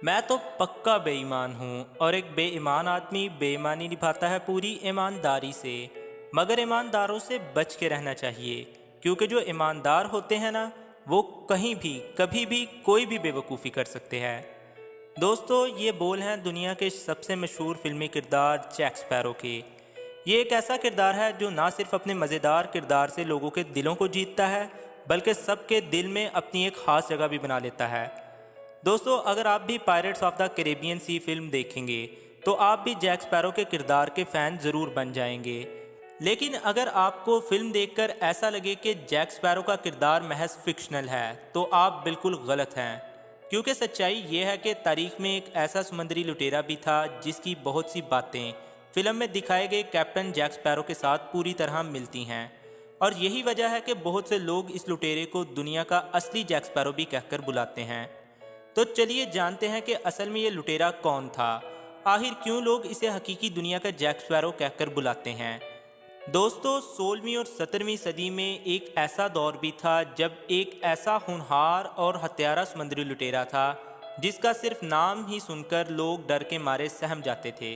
मैं तो पक्का बेईमान हूँ और एक बेईमान आदमी बेईमानी निभाता है पूरी ईमानदारी से। मगर ईमानदारों से बच के रहना चाहिए, क्योंकि जो ईमानदार होते हैं ना, वो कहीं भी कभी भी कोई भी बेवकूफ़ी कर सकते हैं। दोस्तों, ये बोल हैं दुनिया के सबसे मशहूर फिल्मी किरदार जैक स्पैरो के। ये एक ऐसा किरदार है जो ना सिर्फ अपने मज़ेदार किरदार से लोगों के दिलों को जीतता है, बल्कि सबके दिल में अपनी एक ख़ास जगह भी बना लेता है। दोस्तों, अगर आप भी Pirates of the Caribbean sea film देखेंगे तो आप भी जैक स्पैरो के किरदार के फ़ैन ज़रूर बन जाएंगे। लेकिन अगर आपको फिल्म देखकर ऐसा लगे कि जैक स्पैरो का किरदार महज फिक्शनल है, तो आप बिल्कुल गलत हैं। क्योंकि सच्चाई ये है कि तारीख में एक ऐसा समुद्री लुटेरा भी था जिसकी बहुत सी बातें फिल्म में दिखाए गए कैप्टन जैक स्पैरो के साथ पूरी तरह मिलती हैं। और यही वजह है कि बहुत से लोग इस लुटेरे को दुनिया का असली जैक स्पैरो भी कहकर बुलाते हैं। तो चलिए जानते हैं कि असल में ये लुटेरा कौन था, आखिर क्यों लोग इसे हकीकी दुनिया का जैक स्पैरो कहकर बुलाते हैं। दोस्तों, 16वीं और 17वीं सदी में एक ऐसा दौर भी था जब एक ऐसा होनहार और हत्यारा समुद्री लुटेरा था जिसका सिर्फ नाम ही सुनकर लोग डर के मारे सहम जाते थे।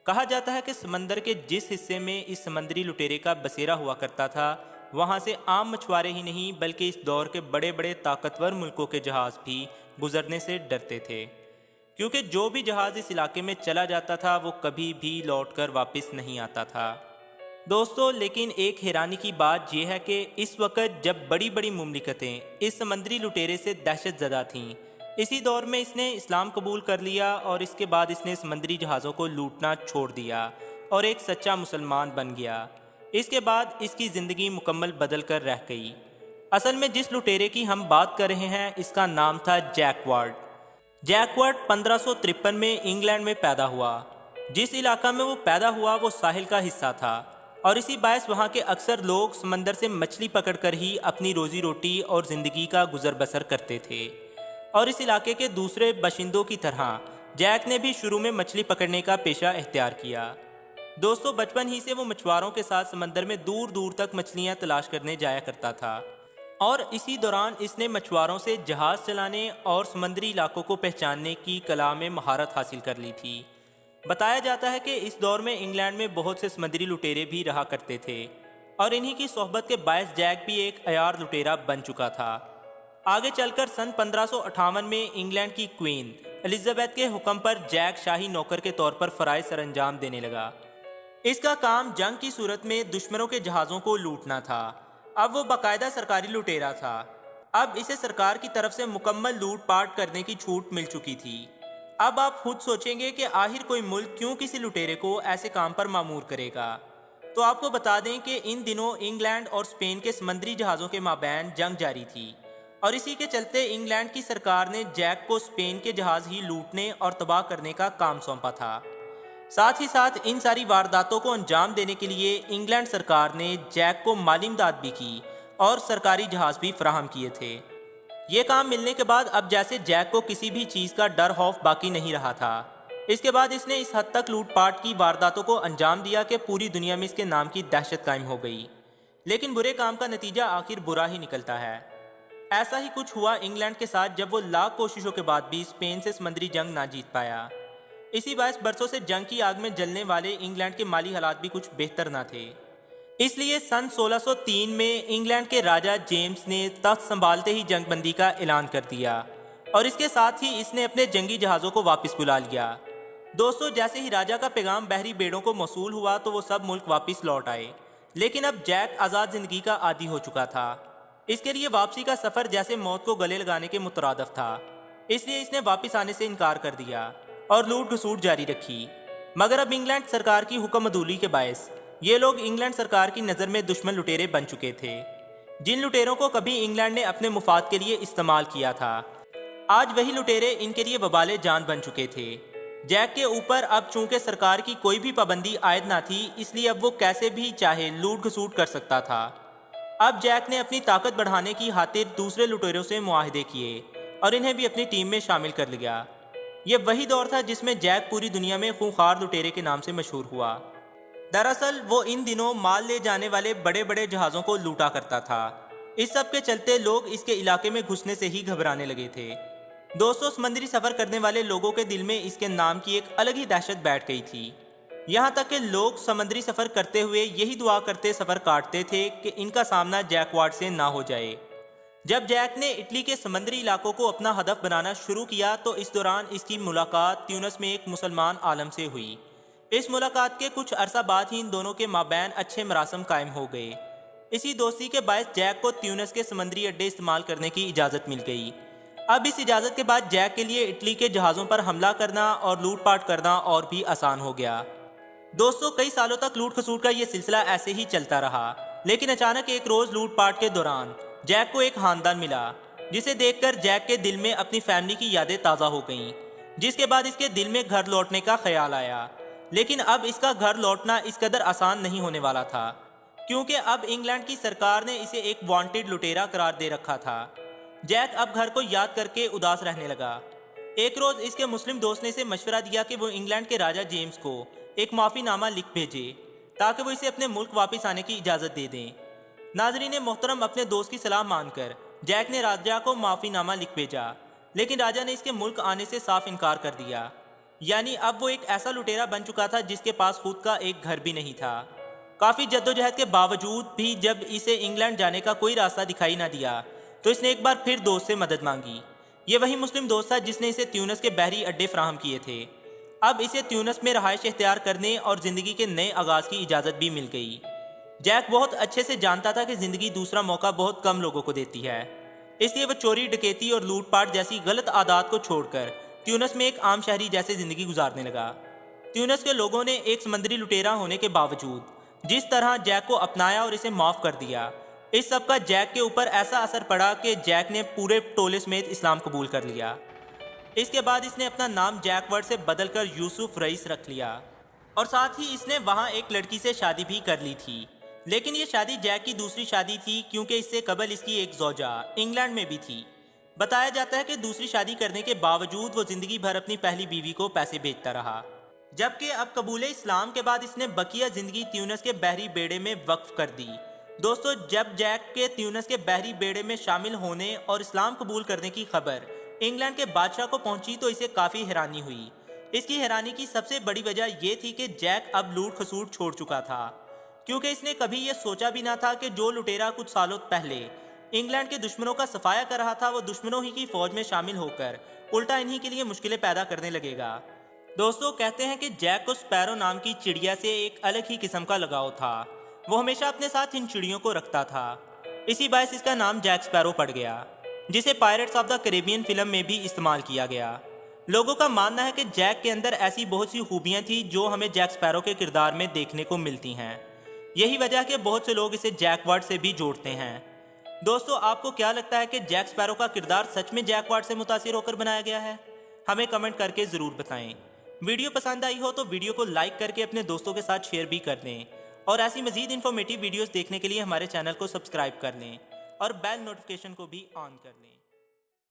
कहा जाता है कि समंदर के जिस हिस्से में इस समंदरी लुटेरे का बसेरा हुआ करता था, वहाँ से आम मछुआरे ही नहीं बल्कि इस दौर के बड़े बड़े ताकतवर मुल्कों के जहाज़ भी गुजरने से डरते थे, क्योंकि जो भी जहाज़ इस इलाके में चला जाता था वो कभी भी लौटकर वापस नहीं आता था। दोस्तों, लेकिन एक हैरानी की बात यह है कि इस वक्त जब बड़ी बड़ी मुमलिकतें इस समंदरी लुटेरे से दहशत ज़दा थीं, इसी दौर में इसने इस्लाम कबूल कर लिया और इसके बाद इसने समंदरी जहाज़ों को लूटना छोड़ दिया और एक सच्चा मुसलमान बन गया। इसके बाद इसकी ज़िंदगी मुकम्मल बदल कर रह गई। असल में जिस लुटेरे की हम बात कर रहे हैं, इसका नाम था जैक वार्ड। जैक वार्ड 1553 में इंग्लैंड में पैदा हुआ। जिस इलाका में वो पैदा हुआ वो साहिल का हिस्सा था और इसी बायस वहाँ के अक्सर लोग समंदर से मछली पकड़कर ही अपनी रोज़ी रोटी और ज़िंदगी का गुजर बसर करते थे। और इस इलाके के दूसरे बाशिंदों की तरह जैक ने भी शुरू में मछली पकड़ने का पेशा इख्तियार किया। दोस्तों, बचपन ही से वो मछुआरों के साथ समंदर में दूर दूर तक मछलियाँ तलाश करने जाया करता था और इसी दौरान इसने मछुआरों से जहाज़ चलाने और समंदरी इलाकों को पहचानने की कला में महारत हासिल कर ली थी। बताया जाता है कि इस दौर में इंग्लैंड में बहुत से समंदरी लुटेरे भी रहा करते थे और इन्हीं की सोहबत के बायस जैक भी एक अयार लुटेरा बन चुका था। आगे चलकर सन 1558 में इंग्लैंड की क्वीन एलिजाबेथ के हुक्म पर जैक शाही नौकर के तौर पर फ़राइज़ सर अंजाम देने लगा। इसका काम जंग की सूरत में दुश्मनों के जहाज़ों को लूटना था। अब वो बाकायदा सरकारी लुटेरा था। अब इसे सरकार की तरफ से मुकम्मल लूटपाट करने की छूट मिल चुकी थी। अब आप खुद सोचेंगे कि आखिर कोई मुल्क क्यों किसी लुटेरे को ऐसे काम पर मामूर करेगा। तो आपको बता दें कि इन दिनों इंग्लैंड और स्पेन के समंदरी जहाज़ों के माबैन जंग जारी थी और इसी के चलते इंग्लैंड की सरकार ने जैक को स्पेन के जहाज़ ही लूटने और तबाह करने का काम सौंपा था। साथ ही साथ इन सारी वारदातों को अंजाम देने के लिए इंग्लैंड सरकार ने जैक को माली इमदाद भी की और सरकारी जहाज़ भी फराहम किए थे। ये काम मिलने के बाद अब जैसे जैक को किसी भी चीज़ का डर खौफ बाकी नहीं रहा था। इसके बाद इसने इस हद तक लूटपाट की वारदातों को अंजाम दिया कि पूरी दुनिया में इसके नाम की दहशत कायम हो गई। लेकिन बुरे काम का नतीजा आखिर बुरा ही निकलता है। ऐसा ही कुछ हुआ इंग्लैंड के साथ जब वो लाख कोशिशों के बाद भी स्पेन से समंदरी जंग ना जीत पाया। इसी बायस बरसों से जंग की आग में जलने वाले इंग्लैंड के माली हालात भी कुछ बेहतर ना थे। इसलिए सन 1603 में इंग्लैंड के राजा जेम्स ने तख्त संभालते ही जंगबंदी का ऐलान कर दिया और इसके साथ ही इसने अपने जंगी जहाज़ों को वापस बुला लिया। दोस्तों, जैसे ही राजा का पैगाम बहरी बेड़ों को मौसूल हुआ तो वो सब मुल्क वापस लौट आए। लेकिन अब जैक आज़ाद ज़िंदगी का आदी हो चुका था। इसके लिए वापसी का सफ़र जैसे मौत को गले लगाने के मुतरादफ था। इसलिए इसने वापस आने से इनकार कर दिया और लूट घसूट जारी रखी। मगर अब इंग्लैंड सरकार की हुक्म अदूली के बायस ये लोग इंग्लैंड सरकार की नज़र में दुश्मन लुटेरे बन चुके थे, जिन लुटेरों को कभी इंग्लैंड ने अपने मुफाद के लिए इस्तेमाल किया था। आज वही लुटेरे इनके लिए वबाले जान बन चुके थे। जैक के ऊपर अब चूंकि सरकार की कोई भी पाबंदी आयद ना थी, इसलिए अब वो कैसे भी चाहे लूट घसूट कर सकता था। अब जैक ने अपनी ताकत बढ़ाने की खातिर दूसरे लुटेरों से मुआहदे किए और इन्हें भी अपनी टीम में शामिल कर लिया। ये वही दौर था जिसमें जैक पूरी दुनिया में खूंखार लुटेरे के नाम से मशहूर हुआ। दरअसल वो इन दिनों माल ले जाने वाले बड़े बड़े जहाज़ों को लूटा करता था। इस सब के चलते लोग इसके इलाके में घुसने से ही घबराने लगे थे। दोस्तों, समुद्री सफ़र करने वाले लोगों के दिल में इसके नाम की एक अलग ही दहशत बैठ गई थी। यहाँ तक कि लोग समुद्री सफ़र करते हुए यही दुआ करते सफ़र काटते थे कि इनका सामना जैकवार्ड से ना हो जाए। जब जैक ने इटली के समुद्री इलाकों को अपना हदफ बनाना शुरू किया तो इस दौरान इसकी मुलाकात ट्यूनिस में एक मुसलमान आलम से हुई। इस मुलाकात के कुछ अरसा बाद ही इन दोनों के माबैन अच्छे मरासम कायम हो गए। इसी दोस्ती के बायस जैक को ट्यूनिस के समुद्री अड्डे इस्तेमाल करने की इजाज़त मिल गई। अब इस इजाज़त के बाद जैक के लिए इटली के जहाज़ों पर हमला करना और लूटपाट करना और भी आसान हो गया। दोस्तों, कई सालों तक लूट खसूट का ये सिलसिला ऐसे ही चलता रहा, लेकिन अचानक एक रोज़ लूटपाट के दौरान जैक को एक खानदान मिला, जिसे देखकर जैक के दिल में अपनी फैमिली की यादें ताज़ा हो गईं, जिसके बाद इसके दिल में घर लौटने का ख्याल आया। लेकिन अब इसका घर लौटना इस कदर आसान नहीं होने वाला था, क्योंकि अब इंग्लैंड की सरकार ने इसे एक वांटेड लुटेरा करार दे रखा था। जैक अब घर को याद करके उदास रहने लगा। एक रोज़ इसके मुस्लिम दोस्त ने इसे मशवरा दिया कि वो इंग्लैंड के राजा जेम्स को एक माफ़ीनामा लिख भेजे ताकि वो इसे अपने मुल्क वापस आने की इजाज़त दे दें। नाज़रीन मोहतरम, अपने दोस्त की सलाह मानकर जैक ने राजा को माफ़ीनामा लिख भेजा, लेकिन राजा ने इसके मुल्क आने से साफ इनकार कर दिया। यानी अब वो एक ऐसा लुटेरा बन चुका था जिसके पास खुद का एक घर भी नहीं था। काफ़ी जद्दोजहद के बावजूद भी जब इसे इंग्लैंड जाने का कोई रास्ता दिखाई ना दिया तो इसने एक बार फिर दोस्त से मदद मांगी। ये वही मुस्लिम दोस्त था जिसने इसे ट्यूनिस के बहरी अड्डे फराहम किए थे। अब इसे ट्यूनिस में रहाइश इख्तियार करने और ज़िंदगी के नए आगाज़ की इजाज़त भी मिल गई। जैक बहुत अच्छे से जानता था कि ज़िंदगी दूसरा मौका बहुत कम लोगों को देती है, इसलिए वह चोरी, डकैती और लूटपाट जैसी गलत आदत को छोड़कर ट्यूनिस में एक आम शहरी जैसे ज़िंदगी गुजारने लगा। ट्यूनिस के लोगों ने एक समंदरी लुटेरा होने के बावजूद जिस तरह जैक को अपनाया और इसे माफ़ कर दिया, इस सब का जैक के ऊपर ऐसा असर पड़ा कि जैक ने पूरे टोले समेत इस्लाम कबूल कर लिया। इसके बाद इसने अपना नाम जैकवर्ड से बदलकर यूसुफ रईस रख लिया और साथ ही इसने वहाँ एक लड़की से शादी भी कर ली थी। लेकिन ये शादी जैक की दूसरी शादी थी, क्योंकि इससे कबल इसकी एक ज़ौजा इंग्लैंड में भी थी। बताया जाता है कि दूसरी शादी करने के बावजूद वो ज़िंदगी भर अपनी पहली बीवी को पैसे भेजता रहा, जबकि अब कबूल इस्लाम के बाद इसने बकिया ज़िंदगी ट्यूनिस के बहरी बेड़े में वक्फ कर दी। दोस्तों, जब जैक के ट्यूनिस के बहरी बेड़े में शामिल होने और इस्लाम कबूल करने की खबर इंग्लैंड के बादशाह को पहुंची तो इसे काफ़ी हैरानी हुई। इसकी हैरानी की सबसे बड़ी वजह यह थी कि जैक अब लूट खसूट छोड़ चुका था, क्योंकि इसने कभी ये सोचा भी ना था कि जो लुटेरा कुछ सालों पहले इंग्लैंड के दुश्मनों का सफाया कर रहा था वो दुश्मनों ही की फौज में शामिल होकर उल्टा इन्हीं के लिए मुश्किलें पैदा करने लगेगा। दोस्तों, कहते हैं कि जैक को स्पैरो नाम की चिड़िया से एक अलग ही किस्म का लगाव था। वो हमेशा अपने साथ इन चिड़ियों को रखता था। इसी बायस इसका नाम जैक स्पैरो पड़ गया, जिसे pirates of the Caribbean film में भी इस्तेमाल किया गया। लोगों का मानना है कि जैक के अंदर ऐसी बहुत सी खूबियाँ थी जो हमें जैक स्पैरो के किरदार में देखने को मिलती हैं। यही वजह है कि बहुत से लोग इसे जैकवर्ड से भी जोड़ते हैं। दोस्तों, आपको क्या लगता है कि जैक स्पैरो का किरदार सच में जैकवर्ड से मुतासिर होकर बनाया गया है? हमें कमेंट करके ज़रूर बताएं। वीडियो पसंद आई हो तो वीडियो को लाइक करके अपने दोस्तों के साथ शेयर भी कर दें और ऐसी मज़ीद इन्फॉर्मेटिव वीडियोस देखने के लिए हमारे चैनल को सब्सक्राइब कर लें और बेल नोटिफिकेशन को भी ऑन कर लें।